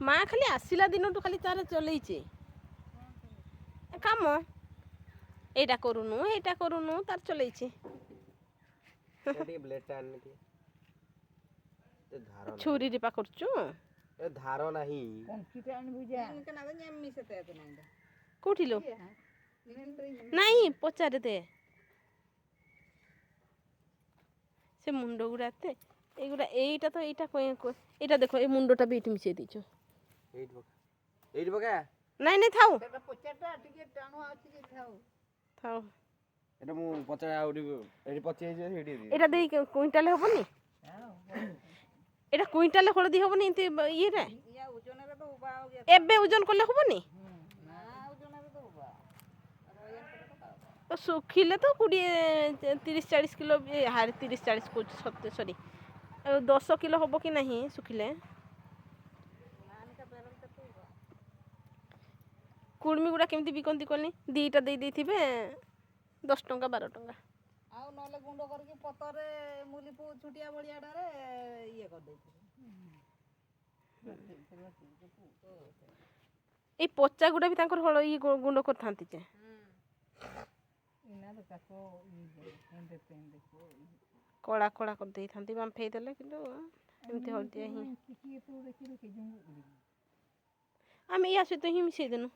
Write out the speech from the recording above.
ମା ଖାଲି ଆସିଲା ଦିନଠୁ ଖାଲି ତାର ଚଲେଇଛି କାମ ଏଇଟା କରୁନୁ ତାର ଚଲେଇଛି। ଛୁରୀରେ ପା କରୁଛୁ ଧାର ନାହିଁ କୋଉଠି ଲୋ ନାଇଁ ପଚାରେ ଦେ ସେ ମୁଣ୍ଡ ଗୁଡ଼ା ଏତେ ଏଇଗୁଡ଼ା ଏଇଟା ତ ଏଇଟା ଦେଖ ଏଇ ମୁଣ୍ଡଟା ବି ଏଇଠି ମିଶେଇ ଦେଇଛୁ। ଏଇଠି ପକା ନାଇଁ ଥାଉ ଥାଉ ଏଟା ମୁଁ ପଚାରେ ଆଉ ଏଠି ପଚେଇଛି ସେଇଠି ଏଇଟା ଦେଇ କୁଇଣ୍ଟାଲ ହବନି ଏଇଟା କୁଇଣ୍ଟାଲ ହଳଦୀ ହବନି ଏମିତି ଇଏରେ ଏବେ ଓଜନ କଲେ ହବନି ଶୁଖିଲେ ତ 20-30-40 କିଲୋ 30-40 କହୁଛି ସରି 10 କିଲୋ ହବ କି ନାହିଁ ଶୁଖିଲେ କୁର୍ମି ଗୁଡ଼ା କେମିତି ବିକନ୍ତି କନି ଦିଟା ଦେଇଥିବେ 10 ଟଙ୍କା 12 ଟଙ୍କା ଆଉ ନହେଲେ ଗୁଣ୍ଡ କରିକି ପତରେ ମୁଲି ଛୁଟିଆ ଭଳିଆଟାରେ ଇଏ କରିଦେଇଥିବେ। ଏଇ ପଚା ଗୁଡ଼ା ବି ତାଙ୍କର ଇଏ ଗୁଣ୍ଡ କରିଥାନ୍ତି ଯେ କଳା କଳା କରିଦେଇଥାନ୍ତି ବାମ୍ଫେଇ ଦେଲେ କିନ୍ତୁ ଏମିତି ହଳଦିଆ ହିଁ ଆମେ ୟା ସହିତ ହିଁ ମିଶେଇଦେନୁ